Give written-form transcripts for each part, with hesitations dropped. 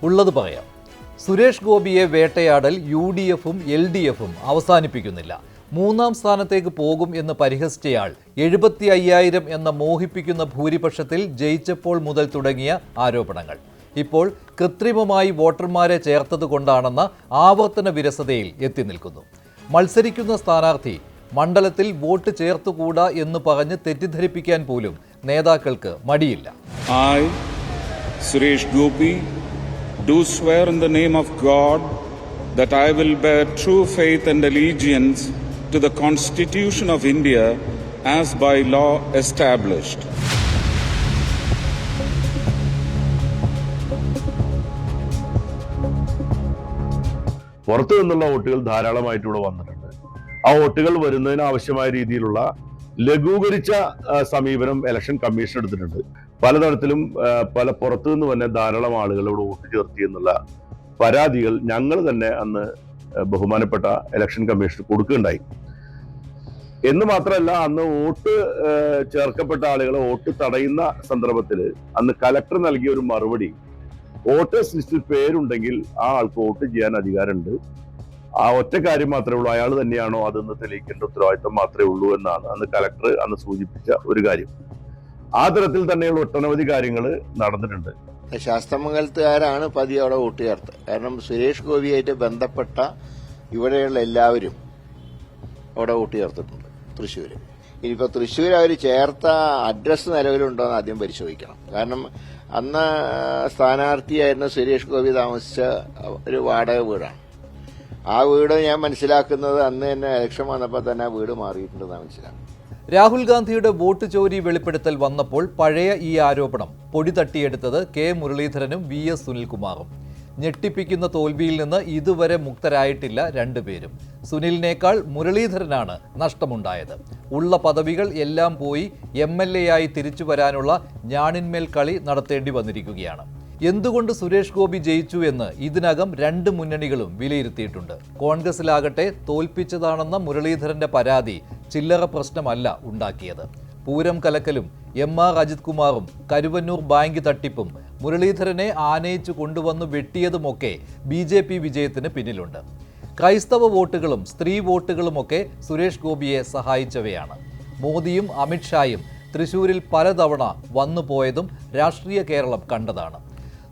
ഉള്ളത് പറയാം. സുരേഷ് ഗോപിയെ വേട്ടയാടൽ UDFും LDFും അവസാനിപ്പിക്കുന്നില്ല. 3ാം സ്ഥാനത്തേക്ക് പോകും എന്ന് പരിഹസിച്ചയാൾ 75,000 എന്ന മോഹിപ്പിക്കുന്ന ഭൂരിപക്ഷത്തിൽ ജയിച്ചപ്പോൾ മുതൽ തുടങ്ങിയ ആരോപണങ്ങൾ ഇപ്പോൾ കൃത്രിമമായി വോട്ടർമാരെ ചേർത്തതുകൊണ്ടാണെന്ന ആവർത്തന വിരസതയിൽ എത്തി നിൽക്കുന്നു. മത്സരിക്കുന്ന സ്ഥാനാർത്ഥി മണ്ഡലത്തിൽ വോട്ട് ചേർത്തുകൂടാ എന്ന് പറഞ്ഞ് തെറ്റിദ്ധരിപ്പിക്കാൻ പോലും നേതാക്കൾക്ക് മടിയില്ല. I, Suresh Gopi, do swear in the name of God that I will bear true faith and allegiance to the Constitution of India as by law established. പുറത്തു നിന്നുള്ള വോട്ടുകൾ ധാരാളമായിട്ട് ഇവിടെ വന്നിട്ടുണ്ട്. ആ വോട്ടുകൾ വരുന്നതിന് ആവശ്യമായ രീതിയിലുള്ള ലഘൂകരിച്ച സമീപനം ഇലക്ഷൻ കമ്മീഷൻ എടുത്തിട്ടുണ്ട്. പലതരത്തിലും പല പുറത്തു നിന്ന് തന്നെ ധാരാളം ആളുകൾ ഇവിടെ വോട്ട് ചേർത്തി എന്നുള്ള പരാതികൾ ഞങ്ങൾ തന്നെ അന്ന് ബഹുമാനപ്പെട്ട ഇലക്ഷൻ കമ്മീഷന് കൊടുക്കുകയുണ്ടായി. എന്ന് മാത്രമല്ല, അന്ന് വോട്ട് ചേർക്കപ്പെട്ട ആളുകളെ വോട്ട് തടയുന്ന സന്ദർഭത്തിൽ അന്ന് കലക്ടർ നൽകിയ ഒരു മറുപടി, വോട്ടേഴ്സ് ലിസ്റ്റിൽ പേരുണ്ടെങ്കിൽ ആ ആൾക്ക് വോട്ട് ചെയ്യാൻ അധികാരമുണ്ട്, ആ ഒറ്റ കാര്യം മാത്രമേ ഉള്ളൂ, അയാൾ തന്നെയാണോ അതെന്ന് തെളിയിക്കേണ്ട ഉത്തരവാദിത്വം മാത്രമേ ഉള്ളൂ എന്നാണ് അന്ന് കലക്ടർ അന്ന് സൂചിപ്പിച്ച ഒരു കാര്യം. ആ തരത്തിൽ തന്നെയുള്ള ഒട്ടനവധി കാര്യങ്ങൾ നടന്നിട്ടുണ്ട്. ശാസ്ത്രമംഗലത്തുകാരാണ് പതിയെ അവിടെ വോട്ട് ചേർത്ത്. കാരണം സുരേഷ് ഗോപിയായിട്ട് ബന്ധപ്പെട്ട ഇവിടെയുള്ള എല്ലാവരും അവിടെ വോട്ട് ചേർത്തിട്ടുണ്ട് തൃശ്ശൂര്. ഇനിയിപ്പോൾ തൃശ്ശൂർ അവർ ചേർത്ത അഡ്രസ്സ് നിലവിലുണ്ടോ എന്ന് ആദ്യം പരിശോധിക്കണം. കാരണം അന്ന് സ്ഥാനാർത്ഥിയായിരുന്ന സുരേഷ് ഗോപി താമസിച്ച ഒരു വാടക വീടാണ്. ആ വീട് ഞാൻ മനസ്സിലാക്കുന്നത് അന്ന് തന്നെ ഇലക്ഷൻ വന്നപ്പോൾ തന്നെ ആ വീട് മാറിയിട്ടുണ്ടെന്നാണ് മനസ്സിലാക്കുന്നത്. രാഹുൽ ഗാന്ധിയുടെ വോട്ട് ചോരി വെളിപ്പെടുത്തൽ വന്നപ്പോൾ പഴയ ഈ ആരോപണം പൊടി തട്ടിയെടുത്തത് K. മുരളീധരനും VS സുനിൽകുമാറും. ഞെട്ടിപ്പിക്കുന്ന തോൽവിയിൽ നിന്ന് ഇതുവരെ മുക്തരായിട്ടില്ല രണ്ടുപേരും. സുനിലിനേക്കാൾ മുരളീധരനാണ് നഷ്ടമുണ്ടായത്. ഉള്ള പദവികൾ എല്ലാം പോയി MLA ആയി തിരിച്ചു വരാനുള്ള ഞാണിന്മേൽ കളി നടത്തേണ്ടി വന്നിരിക്കുകയാണ്. എന്തുകൊണ്ട് സുരേഷ് ഗോപി ജയിച്ചു എന്ന് ഇതിനകം രണ്ട് മുന്നണികളും വിലയിരുത്തിയിട്ടുണ്ട്. കോൺഗ്രസിലാകട്ടെ തോൽപ്പിച്ചതാണെന്ന മുരളീധരന്റെ പരാതി ചില്ലറ പ്രശ്നമല്ല ഉണ്ടാക്കിയത്. പൂരം കലക്കലും MR അജിത് കുമാറും കരുവന്നൂർ ബാങ്ക് തട്ടിപ്പും മുരളീധരനെ ആനയിച്ചു കൊണ്ടുവന്നു വെട്ടിയതുമൊക്കെ BJP വിജയത്തിന് പിന്നിലുണ്ട്. ക്രൈസ്തവ വോട്ടുകളും സ്ത്രീ വോട്ടുകളുമൊക്കെ സുരേഷ് ഗോപിയെ സഹായിച്ചവയാണ്. മോദിയും അമിത്ഷായും തൃശൂരിൽ പലതവണ വന്നുപോയതും രാഷ്ട്രീയ കേരളം കണ്ടതാണ്.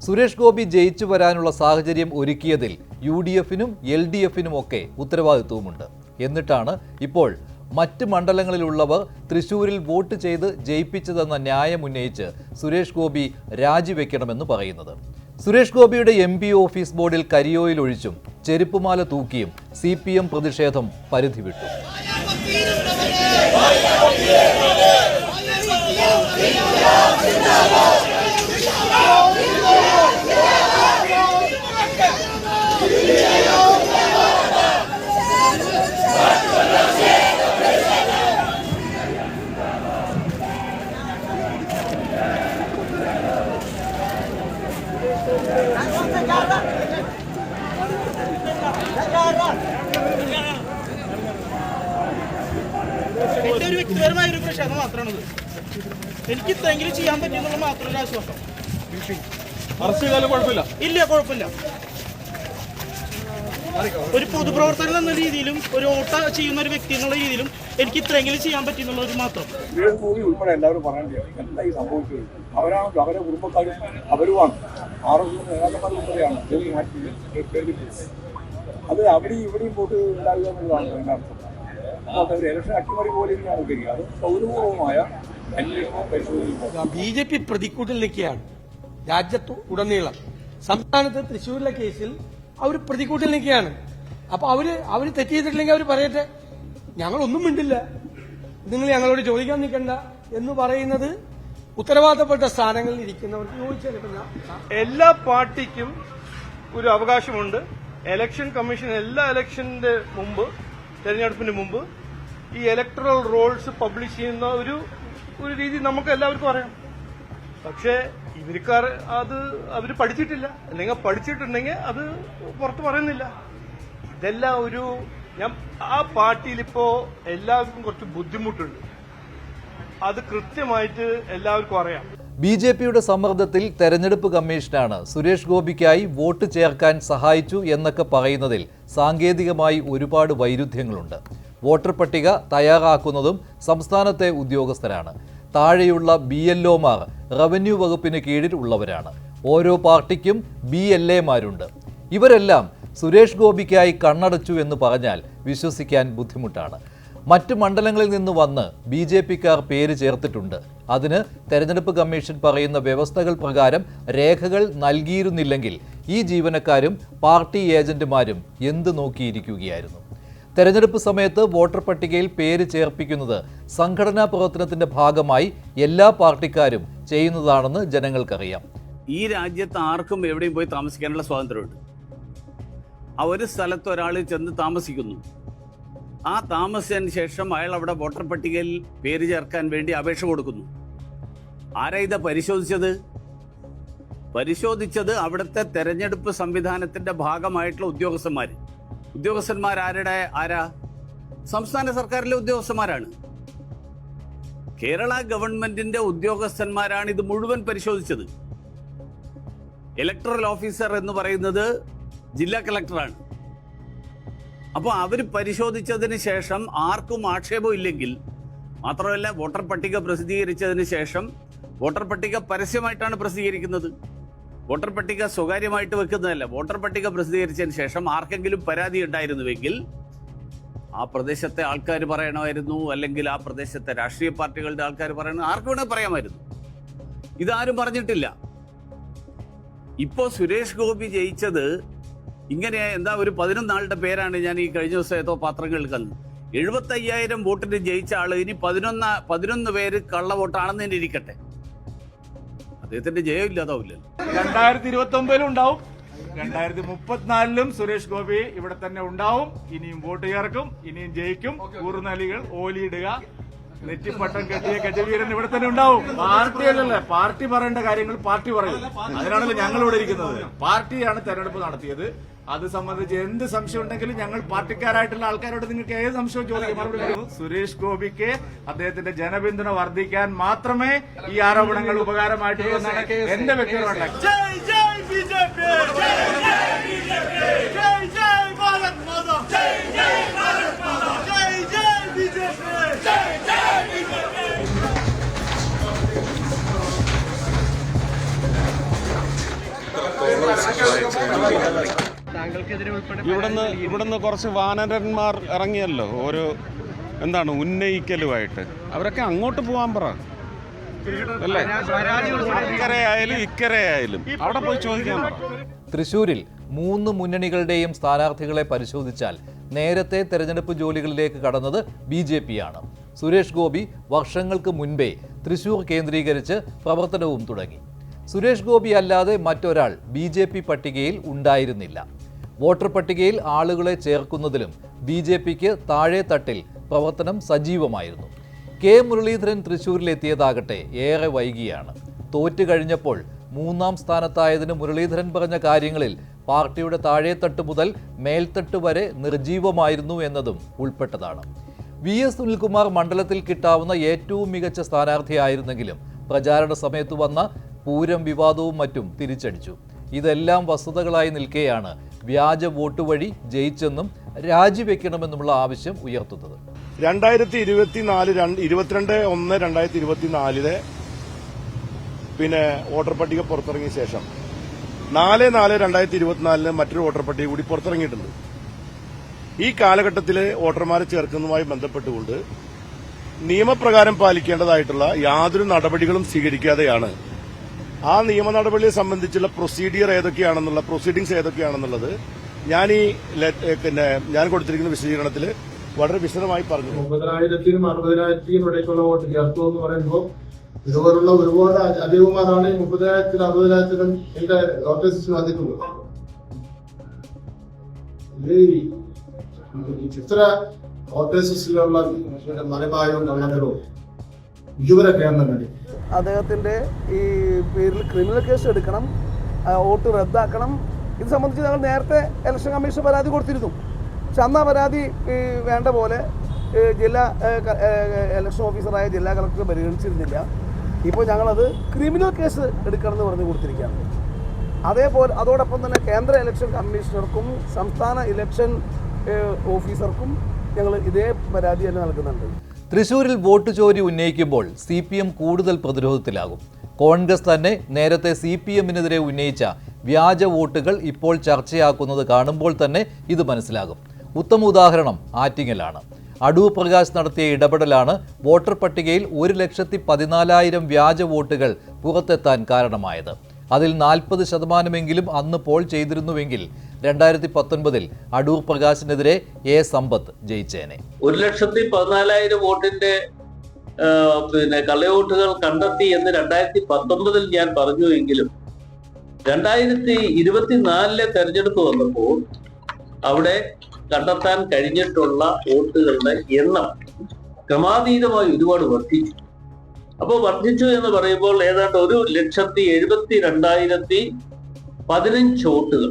സുരേഷ് ഗോപി ജയിച്ചു വരാനുള്ള സാഹചര്യം ഒരുക്കിയതിൽ UDFനും LDFനും ഒക്കെ ഉത്തരവാദിത്വവുമുണ്ട്. എന്നിട്ടാണ് ഇപ്പോൾ മറ്റ് മണ്ഡലങ്ങളിലുള്ളവർ തൃശൂരിൽ വോട്ട് ചെയ്ത് ജയിപ്പിച്ചതെന്ന ന്യായം ഉന്നയിച്ച് സുരേഷ് ഗോപി രാജിവെക്കണമെന്ന് പറയുന്നത്. സുരേഷ് ഗോപിയുടെ MP ഓഫീസ് ബോർഡിൽ കരിയോയിൽ ഒഴിച്ചും ചെരുപ്പുമാല തൂക്കിയും CPM പ്രതിഷേധം പരിധി വിട്ടു. എന്റെ ഒരു വ്യക്തിപരമായ ഒരു പ്രശ്നം മാത്രമാണത്. എനിക്ക് ഇത്രയെങ്കിലും ചെയ്യാൻ പറ്റുന്നുള്ള മാത്രമല്ല ആശ്വാസം. ഇല്ല, കുഴപ്പമില്ല. ഒരു പൊതുപ്രവർത്തകൻ എന്ന രീതിയിലും ഒരു വോട്ട് ചെയ്യുന്ന ഒരു വ്യക്തി എന്നുള്ള രീതിയിലും എനിക്ക് ഇത്രയെങ്കിലും ചെയ്യാൻ പറ്റുന്നുള്ള ഒരു മാത്രം. ഉൾപ്പെടെ എല്ലാവരും പറയേണ്ടത് എന്താ ഈ സംഭവിച്ചത്? അവരാണ് അവരുടെ കുടുംബക്കാരും അവരുമാണ് RSS നേതാക്കന്മാർ ഉൾപ്പെടെയാണ് അത് അവിടെയും ഇവിടെയും വോട്ട് ഉണ്ടാകുക എന്നുള്ളതാണ് എൻ്റെ അർത്ഥം. അപ്പോൾ ഒരു ഇലക്ഷൻ അട്ടിമറി പോലെ തന്നെയാണ് ഉപയോഗിക്കുക. അത് ഗൗരവമായ അന്വേഷണവും പരിശോധനയും. BJP പ്രതിക്കൂട്ടിൽ നിൽക്കുകയാണ് രാജ്യത്ത് ഉടനീളം. സംസ്ഥാനത്ത് തൃശ്ശൂരിലെ കേസിൽ അവർ പ്രതിക്കൂട്ടിൽ നിൽക്കുകയാണ്. അപ്പൊ അവര് തെറ്റ് ചെയ്തിട്ടില്ലെങ്കിൽ അവർ പറയട്ടെ, ഞങ്ങളൊന്നും മിണ്ടില്ല, നിങ്ങൾ ഞങ്ങളോട് ചോദിക്കാൻ നിൽക്കണ്ട എന്ന് പറയുന്നത് ഉത്തരവാദിത്തപ്പെട്ട സ്ഥാനങ്ങളിൽ ഇരിക്കുന്നവർക്ക് ചോദിച്ചാൽ എല്ലാ പാർട്ടിക്കും ഒരു അവകാശമുണ്ട്. ഇലക്ഷൻ കമ്മീഷൻ എല്ലാ ഇലക്ഷന്റെ മുമ്പ്, തെരഞ്ഞെടുപ്പിന് മുമ്പ് ഈ ഇലക്ടറൽ റോൾസ് പബ്ലിഷ് ചെയ്യുന്ന ഒരു രീതി നമുക്ക് എല്ലാവർക്കും അറിയാം. പക്ഷേ ഇവർക്കാർ അത് അവർ പഠിച്ചിട്ടില്ല, അല്ലെങ്കിൽ പഠിച്ചിട്ടുണ്ടെങ്കിൽ അത് പുറത്ത് പറയുന്നില്ല. ഇതെല്ലാം ആ പാർട്ടിയിലിപ്പോ എല്ലാവർക്കും കുറച്ച് ബുദ്ധിമുട്ടുണ്ട്. അത് കൃത്യമായിട്ട് എല്ലാവർക്കും അറിയാം. BJPയുടെ സമ്മർദ്ദത്തിൽ തെരഞ്ഞെടുപ്പ് കമ്മീഷനാണ് സുരേഷ് ഗോപിക്കായി വോട്ട് ചേർക്കാൻ സഹായിച്ചു എന്നൊക്കെ പറയുന്നതിൽ സാങ്കേതികമായി ഒരുപാട് വൈരുദ്ധ്യങ്ങളുണ്ട്. വോട്ടർ പട്ടിക തയ്യാറാക്കുന്നതും സംസ്ഥാനത്തെ ഉദ്യോഗസ്ഥരാണ്. താഴെയുള്ള BLOമാർ റവന്യൂ വകുപ്പിന് കീഴിൽ ഉള്ളവരാണ്. ഓരോ പാർട്ടിക്കും BLAമാരുണ്ട്. ഇവരെല്ലാം സുരേഷ് ഗോപിക്കായി കണ്ണടച്ചു എന്ന് പറഞ്ഞാൽ വിശ്വസിക്കാൻ ബുദ്ധിമുട്ടാണ്. മറ്റ് മണ്ഡലങ്ങളിൽ നിന്ന് വന്ന് BJPക്കാർ പേര് ചേർത്തിട്ടുണ്ട്. അതിന് തെരഞ്ഞെടുപ്പ് കമ്മീഷൻ പറയുന്ന വ്യവസ്ഥകൾ പ്രകാരം രേഖകൾ നൽകിയിരുന്നില്ലെങ്കിൽ ഈ ജീവനക്കാരും പാർട്ടി ഏജന്റുമാരും എന്ത് നോക്കിയിരിക്കുകയായിരുന്നു? തെരഞ്ഞെടുപ്പ് സമയത്ത് വോട്ടർ പട്ടികയിൽ പേര് ചേർപ്പിക്കുന്നത് സംഘടനാ പ്രവർത്തനത്തിന്റെ ഭാഗമായി എല്ലാ പാർട്ടിക്കാരും ചെയ്യുന്നതാണെന്ന് ജനങ്ങൾക്കറിയാം. ഈ രാജ്യത്ത് ആർക്കും എവിടെയും പോയി താമസിക്കാനുള്ള സ്വാതന്ത്ര്യമുണ്ട്. ഒരു സ്ഥലത്ത് ഒരാൾ ചെന്ന് താമസിക്കുന്നു. ആ താമസിച്ചതിന് ശേഷം അയാൾ അവിടെ വോട്ടർ പട്ടികയിൽ പേര് ചേർക്കാൻ വേണ്ടി അപേക്ഷ കൊടുക്കുന്നു. ആരാ ഇത് പരിശോധിച്ചത് അവിടുത്തെ തെരഞ്ഞെടുപ്പ് സംവിധാനത്തിന്റെ ഭാഗമായിട്ടുള്ള ഉദ്യോഗസ്ഥന്മാർ ആരാ? സംസ്ഥാന സർക്കാരിലെ ഉദ്യോഗസ്ഥന്മാരാണ്. കേരള ഗവൺമെന്റിന്റെ ഉദ്യോഗസ്ഥന്മാരാണ് ഇത് മുഴുവൻ പരിശോധിച്ചത്. ഇലക്ടറൽ ഓഫീസർ എന്ന് പറയുന്നത് ജില്ലാ കളക്ടറാണ്. അപ്പോൾ അവർ പരിശോധിച്ചതിന് ശേഷം ആർക്കും ആക്ഷേപം ഇല്ലെങ്കിൽ, മാത്രമല്ല വോട്ടർ പട്ടിക പ്രസിദ്ധീകരിച്ചതിന് ശേഷം വോട്ടർ പട്ടിക പരസ്യമായിട്ടാണ് പ്രസിദ്ധീകരിക്കുന്നത്. വോട്ടർ പട്ടിക സ്വകാര്യമായിട്ട് വെക്കുന്നതല്ല. വോട്ടർ പട്ടിക പ്രസിദ്ധീകരിച്ചതിന് ശേഷം ആർക്കെങ്കിലും പരാതി ഉണ്ടായിരുന്നുവെങ്കിൽ ആ പ്രദേശത്തെ ആൾക്കാർ പറയണമായിരുന്നു, അല്ലെങ്കിൽ ആ പ്രദേശത്തെ രാഷ്ട്രീയ പാർട്ടികളുടെ ആൾക്കാർ പറയണം, ആർക്കും വേണമെങ്കിൽ പറയാമായിരുന്നു. ഇതാരും പറഞ്ഞിട്ടില്ല. ഇപ്പോൾ സുരേഷ് ഗോപി ജയിച്ചത് ഇങ്ങനെ ഒരു 11 ആളുടെ പേരാണ് ഞാൻ ഈ കഴിഞ്ഞ ദിവസം ഏതോ പത്രങ്ങളിൽ കണ്ടു. 75,000 വോട്ടിന് ജയിച്ച ആള് ഇനി 11 പേര് കള്ള വോട്ടാണെന്ന് തന്നെ ഇരിക്കട്ടെ, അദ്ദേഹത്തിന്റെ ജയം ഇല്ലാതാവില്ലല്ലോ. 2029 ഉണ്ടാവും, 2034 സുരേഷ് ഗോപി ഇവിടെ തന്നെ ഉണ്ടാവും. ഇനിയും വോട്ട് ചേർക്കും, ഇനിയും ജയിക്കും. കൂറുനാലികൾ ഓലിയിടുക, നെറ്റിപ്പട്ടം കെട്ടിയ ഗജവീരൻ ഇവിടെ തന്നെ ഉണ്ടാവും. പാർട്ടിയല്ലല്ലേ, പാർട്ടി പറയേണ്ട കാര്യങ്ങൾ പാർട്ടി പറയും. അതിനാണല്ലോ ഞങ്ങൾ ഇവിടെ ഇരിക്കുന്നത്. പാർട്ടിയാണ് തെരഞ്ഞെടുപ്പ് നടത്തിയത്. അത് സംബന്ധിച്ച് എന്ത് സംശയം ഉണ്ടെങ്കിലും ഞങ്ങൾ പാർട്ടിക്കാരായിട്ടുള്ള ആൾക്കാരോട് നിങ്ങൾക്ക് ഏത് സംശയവും ചോദിക്കും, മറുപടി തരും. സുരേഷ് ഗോപിക്ക് അദ്ദേഹത്തിന്റെ ജനപിന്തുണ വർദ്ധിക്കാൻ മാത്രമേ ഈ ആരോപണങ്ങൾ ഉപകാരമായിട്ടുള്ളൂ എന്നാണ് എന്റെ വ്യക്തിപരമായ ഇവിടുന്ന് കുറച്ച് വാനരന്മാർ ഇറങ്ങിയല്ലോ, ഒരു ഉന്നയിക്കലുമായിട്ട്. അവരൊക്കെ അങ്ങോട്ട് പോകാൻ പറ, അല്ലേ? ഇക്കരയായാലും ഇക്കരയായാലും അവിടെ പോയി ചോദിക്കാൻ പറ. തൃശൂരിൽ 3 മുന്നണികളുടെയും സ്ഥാനാർത്ഥികളെ പരിശോധിച്ചാൽ നേരത്തെ തെരഞ്ഞെടുപ്പ് ജോലികളിലേക്ക് കടന്നത് BJPയാണ്. സുരേഷ് ഗോപി വർഷങ്ങൾക്ക് മുൻപേ തൃശൂർ കേന്ദ്രീകരിച്ച് പ്രവർത്തനവും തുടങ്ങി. സുരേഷ് ഗോപി അല്ലാതെ മറ്റൊരാൾ BJP പട്ടികയിൽ ഉണ്ടായിരുന്നില്ല. വോട്ടർ പട്ടികയിൽ ആളുകളെ ചേർക്കുന്നതിലും BJPക്ക് താഴെ തട്ടിൽ പ്രവർത്തനം സജീവമായിരുന്നു. K. മുരളീധരൻ തൃശൂരിലെത്തിയതാകട്ടെ ഏറെ വൈകിയാണ്. തോറ്റു കഴിഞ്ഞപ്പോൾ 3ാം സ്ഥാനത്തായതിന് മുരളീധരൻ പറഞ്ഞ കാര്യങ്ങളിൽ പാർട്ടിയുടെ താഴെത്തട്ട് മുതൽ മേൽത്തട്ട് വരെ നിർജീവമായിരുന്നു എന്നതും ഉൾപ്പെട്ടതാണ്. VS സുനിൽകുമാർ മണ്ഡലത്തിൽ കിട്ടാവുന്ന ഏറ്റവും മികച്ച സ്ഥാനാർത്ഥിയായിരുന്നെങ്കിലും പ്രചാരണ സമയത്ത് വന്ന പൂരം വിവാദവും മറ്റും തിരിച്ചടിച്ചു. ഇതെല്ലാം വസ്തുതകളായി നിൽക്കെയാണ് വ്യാജ വോട്ട് വഴി ജയിച്ചെന്നും രാജിവെക്കണമെന്നുമുള്ള ആവശ്യം ഉയർത്തുന്നത്. 22/1/2024 പിന്നെ വോട്ടർ പട്ടിക പുറത്തിറങ്ങിയ ശേഷം 4/4/2024 മറ്റൊരു വോട്ടർ പട്ടിക കൂടി പുറത്തിറങ്ങിയിട്ടുണ്ട്. ഈ കാലഘട്ടത്തിൽ വോട്ടർമാരെ ചേർക്കുന്നതുമായി ബന്ധപ്പെട്ടുകൊണ്ട് നിയമപ്രകാരം പാലിക്കേണ്ടതായിട്ടുള്ള യാതൊരു നടപടികളും സ്വീകരിക്കാതെയാണ് ആ നിയമ നടപടിയെ സംബന്ധിച്ചുള്ള പ്രൊസീഡിംഗ്സ് ഏതൊക്കെയാണെന്നുള്ളത് ഞാൻ കൊടുത്തിരിക്കുന്ന വിശദീകരണത്തിൽ വളരെ വിശദമായി പറഞ്ഞു. 30,000-നും 60,000-നും ഇടയ്ക്കുള്ള വോട്ട് ചേർത്തു എന്ന് പറയുമ്പോൾ ഇതുപോലുള്ള ഒരുപാട് അധികമാരാണ് 30,000-നും 60,000-നും എന്റെ വോട്ടേഴ്സിന് വന്നിട്ടുള്ളത്. ഇത്ര വോട്ടേഴ്സിലുള്ള മലബാരവും കള്ളത്തരവും ഇതുവരെ കേരളം കണ്ടി. അദ്ദേഹത്തിന്റെ ഈ പേരിൽ ക്രിമിനൽ കേസ് എടുക്കണം, വോട്ട് റദ്ദാക്കണം. ഇത് സംബന്ധിച്ച് ഞങ്ങൾ നേരത്തെ ഇലക്ഷൻ കമ്മീഷൻ പരാതി കൊടുത്തിരുന്നു. പക്ഷെ അന്ന് ആ പരാതി വേണ്ട പോലെ ജില്ലാ ഇലക്ഷൻ ഓഫീസറായ ജില്ലാ കളക്ടർ പരിഗണിച്ചിരുന്നില്ല. ഇപ്പോൾ ഞങ്ങളത് ക്രിമിനൽ കേസ് എടുക്കണമെന്ന് പറഞ്ഞു കൊടുത്തിരിക്കുകയാണ്. അതേപോലെ അതോടൊപ്പം തന്നെ കേന്ദ്ര ഇലക്ഷൻ കമ്മീഷണർക്കും സംസ്ഥാന ഇലക്ഷൻ ഓഫീസർക്കും ഞങ്ങൾ ഇതേ പരാതി തന്നെ നൽകുന്നുണ്ട്. തൃശൂരിൽ വോട്ട് ചോരി ഉന്നയിക്കുമ്പോൾ CPM കൂടുതൽ പ്രതിരോധത്തിലാകും. കോൺഗ്രസ് തന്നെ നേരത്തെ CPMനെതിരെ ഉന്നയിച്ച വ്യാജ വോട്ടുകൾ ഇപ്പോൾ ചർച്ചയാക്കുന്നത് കാണുമ്പോൾ തന്നെ ഇത് മനസ്സിലാകും. ഉത്തമ ഉദാഹരണം ആറ്റിങ്ങലാണ്. അടൂർ പ്രകാശ് നടത്തിയ ഇടപെടലാണ് വോട്ടർ പട്ടികയിൽ 1,14,000 വ്യാജ വോട്ടുകൾ പുറത്തെത്താൻ കാരണമായത്. അതിൽ 40% അന്ന് പോൾ ചെയ്തിരുന്നുവെങ്കിൽ 2019 അടൂർ പ്രകാശിനെതിരെ A. സമ്പത്ത് ജയിച്ചേനെ. 1,14,000 വോട്ടിന്റെ കള്ളവോട്ടുകൾ കണ്ടെത്തി എന്ന് 2019 ഞാൻ പറഞ്ഞുവെങ്കിലും 2024 തെരഞ്ഞെടുപ്പ് വന്നപ്പോൾ അവിടെ കണ്ടെത്താൻ കഴിഞ്ഞിട്ടുള്ള വോട്ടുകളുടെ എണ്ണം ക്രമാതീതമായി ഒരുപാട് വർദ്ധിച്ചു. അപ്പോൾ വർദ്ധിച്ചു എന്ന് പറയുമ്പോൾ ഏതാണ്ട് 1,72,15 വോട്ടുകൾ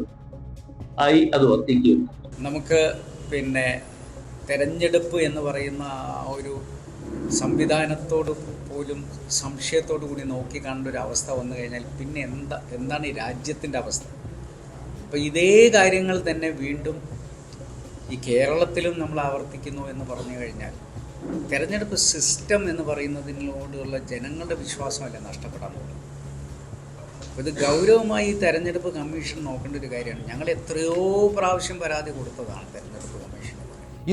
ആയി അത് വർദ്ധിക്കും. നമുക്ക് തെരഞ്ഞെടുപ്പ് എന്ന് പറയുന്ന ആ ഒരു സംവിധാനത്തോട് പോലും സംശയത്തോടു കൂടി നോക്കിക്കാണേണ്ട ഒരു അവസ്ഥ വന്നു കഴിഞ്ഞാൽ പിന്നെ എന്താണ് ഈ രാജ്യത്തിൻ്റെ അവസ്ഥ? അപ്പോൾ ഇതേ കാര്യങ്ങൾ തന്നെ വീണ്ടും ഈ കേരളത്തിലും നമ്മൾ ആവർത്തിക്കുന്നു എന്ന് പറഞ്ഞു കഴിഞ്ഞാൽ തെരഞ്ഞെടുപ്പ് സിസ്റ്റം എന്ന് പറയുന്നതിനോടുള്ള ജനങ്ങളുടെ വിശ്വാസമല്ല നഷ്ടപ്പെടാൻ പോകുന്നത്. അപ്പോൾ ഇത് ഗൗരവമായി തെരഞ്ഞെടുപ്പ് കമ്മീഷൻ നോക്കേണ്ട ഒരു കാര്യമാണ്. ഞങ്ങൾ എത്രയോ പ്രാവശ്യം പരാതി കൊടുത്തതാണ് തെരഞ്ഞെടുപ്പ് കമ്മീഷൻ.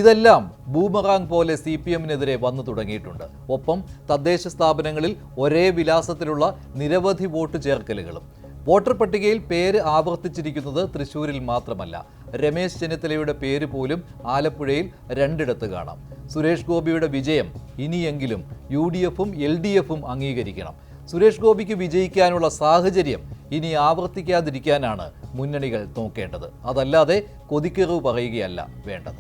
ഇതെല്ലാം ബൂമറാങ് പോലെ CPMനെതിരെ വന്നു തുടങ്ങിയിട്ടുണ്ട്. ഒപ്പം തദ്ദേശ സ്ഥാപനങ്ങളിൽ ഒരേ വിലാസത്തിലുള്ള നിരവധി വോട്ട് ചേർക്കലുകളും. വോട്ടർ പട്ടികയിൽ പേര് ആവർത്തിച്ചിരിക്കുന്നത് തൃശ്ശൂരിൽ മാത്രമല്ല. രമേശ് ചെന്നിത്തലയുടെ പേര് പോലും ആലപ്പുഴയിൽ 2 കാണാം. സുരേഷ് ഗോപിയുടെ വിജയം ഇനിയെങ്കിലും UDFും LDFും അംഗീകരിക്കണം. സുരേഷ് ഗോപിക്ക് വിജയിക്കാനുള്ള സാഹചര്യം ഇനി ആവർത്തിക്കാതിരിക്കാനാണ് മുന്നണികൾ നോക്കേണ്ടത്. അതല്ലാതെ കൊതിക്കെറിവ് പറയുകയല്ല വേണ്ടത്.